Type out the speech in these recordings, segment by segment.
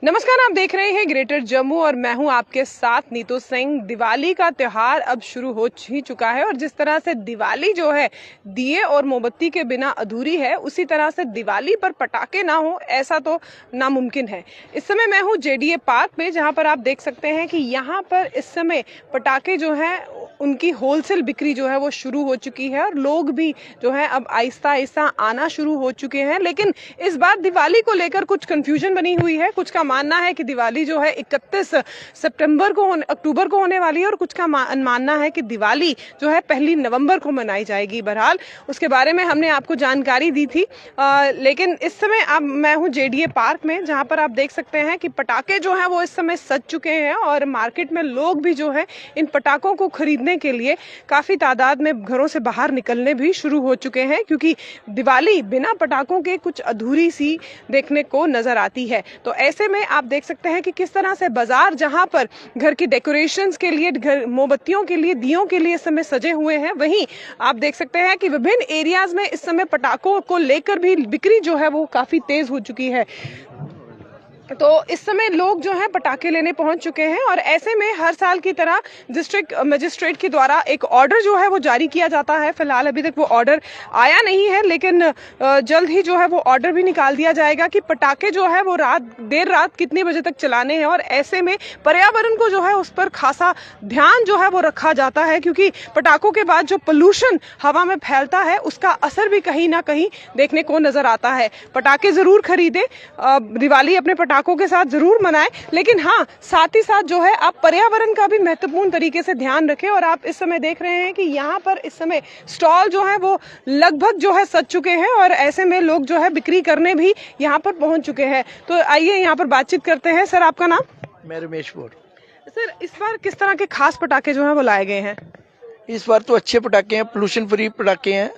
नमस्कार, आप देख रहे हैं ग्रेटर जम्मू और मैं हूं आपके साथ नीतू सिंह। दिवाली का त्योहार अब शुरू हो ही चुका है और जिस तरह से दिवाली जो है दिए और मोमबत्ती के बिना अधूरी है, उसी तरह से दिवाली पर पटाखे ना हो ऐसा तो नामुमकिन है। इस समय मैं हूं जेडीए पार्क में, जहां पर आप देख सकते हैं कि यहां पर इस समय पटाखे जो हैं उनकी होलसेल बिक्री जो है वो शुरू हो चुकी है और लोग भी जो है अब आहिस्ता आहिस्ता आना शुरू हो चुके हैं। लेकिन इस बार दिवाली को लेकर कुछ कंफ्यूजन बनी हुई है। कुछ का मानना है कि दिवाली जो है 31 अक्टूबर को होने वाली है और कुछ का मानना है कि दिवाली जो है 1 नवंबर को मनाई जाएगी। बहरहाल उसके बारे में हमने आपको जानकारी दी थी। लेकिन इस समय अब मैं हूँ जेडीए पार्क में, जहाँ पर आप देख सकते हैं कि पटाखे जो हैं वो इस समय सज चुके हैं और मार्केट में लोग भी जो है इन पटाखों को खरीदने के लिए काफी तादाद में घरों से बाहर निकलने भी शुरू हो चुके हैं, क्योंकि दिवाली बिना पटाखों के कुछ अधूरी सी देखने को नजर आती है। तो ऐसे में आप देख सकते हैं कि किस तरह से बाजार जहां पर घर की डेकोरेशंस के लिए, घर मोमबत्तियों के लिए, दियों के लिए इस समय सजे हुए हैं, वहीं आप देख सकते हैं कि विभिन्न एरियाज में इस समय पटाखों को लेकर भी बिक्री जो है वो काफी तेज हो चुकी है। तो इस समय लोग जो है पटाखे लेने पहुंच चुके हैं और ऐसे में हर साल की तरह डिस्ट्रिक्ट मजिस्ट्रेट के द्वारा एक ऑर्डर जो है वो जारी किया जाता है। फिलहाल अभी तक वो ऑर्डर आया नहीं है, लेकिन जल्द ही जो है वो ऑर्डर भी निकाल दिया जाएगा कि पटाखे जो है वो देर रात कितने बजे तक चलाने हैं। और ऐसे में पर्यावरण को जो है उस पर खासा ध्यान जो है वो रखा जाता है, क्योंकि पटाखों के बाद जो पोल्यूशन हवा में फैलता है उसका असर भी कहीं ना कहीं देखने को नजर आता है। पटाखे जरूर खरीदे, दिवाली अपने पटाखों के साथ जरूर मनाएं, लेकिन हाँ, साथ ही साथ जो है आप पर्यावरण का भी महत्वपूर्ण तरीके से ध्यान रखें। और आप इस समय देख रहे हैं कि यहाँ पर इस समय स्टॉल जो है वो लगभग जो है सज चुके हैं और ऐसे में लोग जो है बिक्री करने भी यहाँ पर पहुंच चुके हैं। तो आइए यहाँ पर बातचीत करते हैं। सर, आपका नाम? मैं रमेश बोल। सर, इस बार किस तरह के खास पटाखे जो है वो लाए गए हैं? इस बार तो अच्छे पटाखे हैं, पोल्यूशन फ्री पटाखे हैं,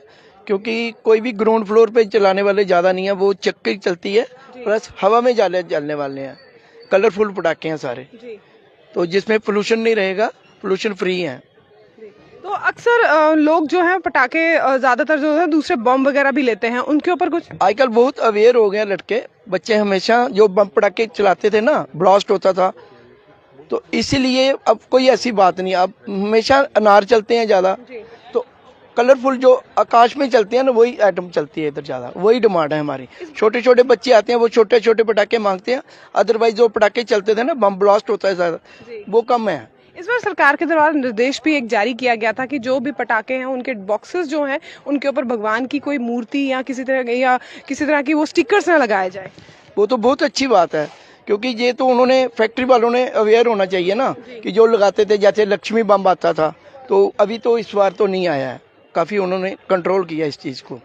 क्योंकि कोई भी ग्राउंड फ्लोर पे चलाने वाले ज्यादा नहीं है, वो चक्के चलती है, प्लस हवा में जलने वाले हैं। कलरफुल पटाखे हैं सारे जी। तो जिसमें पोल्यूशन नहीं रहेगा, पोल्यूशन फ्री हैं। तो अक्सर लोग जो है पटाखे ज्यादातर जो है दूसरे बम वगैरह भी लेते हैं, उनके ऊपर कुछ? आजकल बहुत अवेयर हो गए हैं लड़के बच्चे। हमेशा जो बम पटाखे चलाते थे ना, ब्लास्ट होता था, तो इसीलिए अब कोई ऐसी बात नहीं। अब हमेशा अनार चलते हैं ज्यादा, तो कलरफुल जो आकाश में चलते हैं ना, वही आइटम चलती है इधर ज्यादा, वही डिमांड है हमारी। छोटे छोटे बच्चे आते हैं, वो छोटे छोटे पटाखे मांगते हैं। अदरवाइज जो पटाखे चलते थे ना, बम ब्लास्ट होता है ज्यादा, वो कम है। इस बार सरकार के द्वारा निर्देश भी एक जारी किया गया था कि जो भी पटाखे हैं उनके बॉक्सेस जो हैं उनके ऊपर भगवान की कोई मूर्ति या किसी तरह की वो स्टिकर्स ना लगाए जाए। वो तो बहुत अच्छी बात है, क्योंकि ये तो उन्होंने, फैक्ट्री वालों ने अवेयर होना चाहिए ना, कि जो लगाते थे, जैसे लक्ष्मी बम आता था, तो अभी तो इस बार तो नहीं आया है। काफी उन्होंने कंट्रोल किया इस चीज को।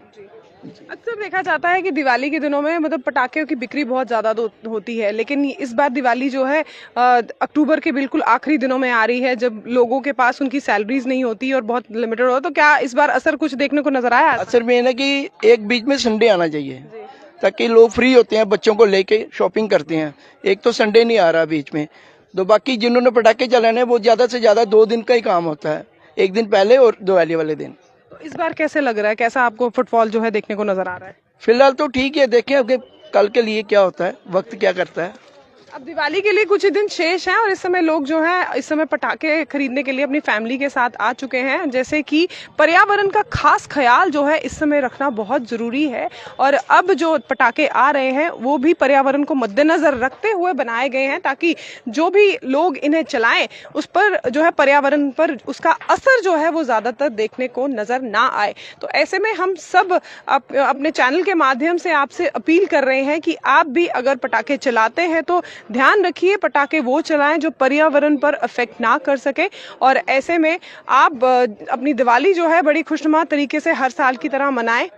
अक्सर देखा जाता है कि दिवाली के दिनों में मतलब पटाखे की बिक्री बहुत ज्यादा होती है, लेकिन इस बार दिवाली जो है अक्टूबर के बिल्कुल आखिरी दिनों में आ रही है, जब लोगों के पास उनकी सैलरीज नहीं होती और बहुत लिमिटेड हो। तो क्या इस बार असर कुछ देखने को नजर आया? असर में है ना कि एक बीच में संडे आना चाहिए, ताकि लोग फ्री होते हैं, बच्चों को लेके शॉपिंग करते हैं। एक तो संडे नहीं आ रहा बीच में, तो बाकी जिन्होंने पटाखे चलाने वो ज्यादा से ज्यादा 2 दिन का ही काम होता है, एक दिन पहले और दिवाली वाले दिन। तो इस बार कैसे लग रहा है, कैसा आपको फुटफॉल जो है देखने को नजर आ रहा है? फिलहाल तो ठीक है, देखें अब कल के लिए क्या होता है, वक्त क्या करता है। अब दिवाली के लिए कुछ ही दिन शेष हैं और इस समय लोग जो हैं इस समय पटाखे खरीदने के लिए अपनी फैमिली के साथ आ चुके हैं। जैसे कि पर्यावरण का खास ख्याल जो है इस समय रखना बहुत जरूरी है और अब जो पटाखे आ रहे हैं वो भी पर्यावरण को मद्देनजर रखते हुए बनाए गए हैं, ताकि जो भी लोग इन्हें चलाएं उस पर जो है पर्यावरण पर उसका असर जो है वो ज्यादातर देखने को नजर ना आए। तो ऐसे में हम सब अपने चैनल के माध्यम से आपसे अपील कर रहे हैं कि आप भी अगर पटाखे चलाते हैं तो ध्यान रखिए, पटाखे वो चलाएं जो पर्यावरण पर अफेक्ट ना कर सके। और ऐसे में आप अपनी दिवाली जो है बड़ी खुशनुमा तरीके से हर साल की तरह मनाएं।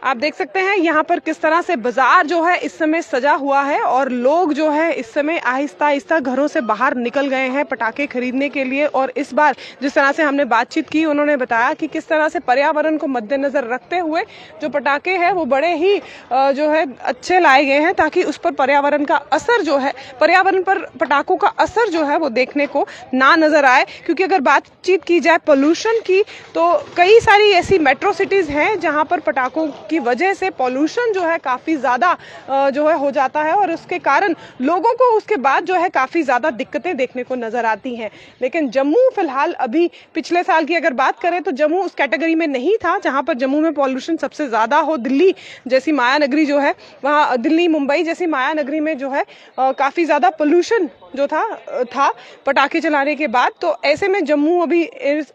आप देख सकते हैं यहाँ पर किस तरह से बाजार जो है इस समय सजा हुआ है और लोग जो है इस समय आहिस्ता आहिस्ता घरों से बाहर निकल गए हैं पटाखे खरीदने के लिए। और इस बार जिस तरह से हमने बातचीत की, उन्होंने बताया कि किस तरह से पर्यावरण को मद्देनजर रखते हुए जो पटाखे हैं वो बड़े ही जो है अच्छे लाए गए हैं, ताकि उस पर पर्यावरण का असर जो है, पर्यावरण पर पटाखों का असर जो है वो देखने को ना नजर आए। क्योंकि अगर बातचीत की जाए पोल्यूशन की, तो कई सारी ऐसी मेट्रो सिटीज हैं जहाँ पर पटाखों की जिसकी वजह से पॉल्यूशन जो है काफ़ी ज़्यादा जो है हो जाता है और उसके कारण लोगों को उसके बाद जो है काफ़ी ज़्यादा दिक्कतें देखने को नज़र आती हैं। लेकिन जम्मू फिलहाल अभी पिछले साल की अगर बात करें तो जम्मू उस कैटेगरी में नहीं था जहाँ पर जम्मू में पॉल्यूशन सबसे ज़्यादा हो। दिल्ली जैसी माया नगरी जो है वहाँ, दिल्ली मुंबई जैसी माया नगरी में जो है काफ़ी ज़्यादा पोल्यूशन जो था पटाखे चलाने के बाद। तो ऐसे में जम्मू अभी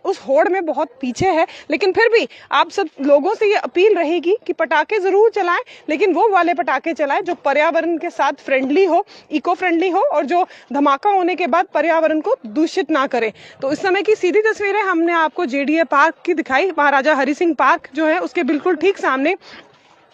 उस होड़ में बहुत पीछे है। लेकिन फिर भी आप सब लोगों से ये अपील रहेगी कि पटाखे ज़रूर चलाएं, लेकिन वो वाले पटाखे चलाएं जो पर्यावरण के साथ फ्रेंडली हो, इको फ्रेंडली हो और जो धमाका होने के बाद पर्यावरण को दूषित ना करे। तो इस समय की सीधी तस्वीरें हमने आपको जेडीए पार्क की दिखाई। महाराजा हरि सिंह पार्क जो है उसके बिल्कुल ठीक सामने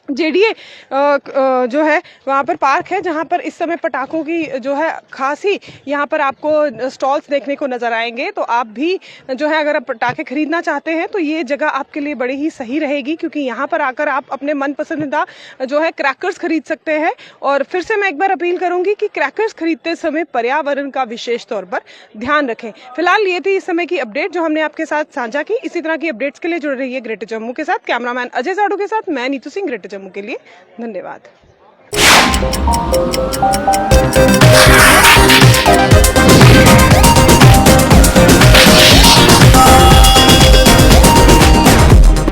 जेडीए जो है वहाँ पर पार्क है जहाँ पर इस समय पटाखों की जो है खासी यहाँ पर आपको स्टॉल्स देखने को नज़र आएंगे। तो आप भी जो है अगर आप पटाखे खरीदना चाहते हैं तो ये जगह आपके लिए बड़ी ही सही रहेगी, क्योंकि यहाँ पर आकर आप अपने मन पसंदीदा जो है क्रैकर्स खरीद सकते हैं। और फिर से मैं एक बार अपील करूँगी कि क्रैकर्स खरीदते समय पर्यावरण का विशेष तौर पर ध्यान रखें। फिलहाल ये थी इस समय की अपडेट जो हमने आपके साथ साझा की। इसी तरह की अपडेट्स के लिए जुड़े रहिए ग्रेटर जम्मू के साथ। कैमरामैन अजय साडू के साथ मैं नीतू सिंह, ग्रेटर जम्मू के लिए धन्यवाद।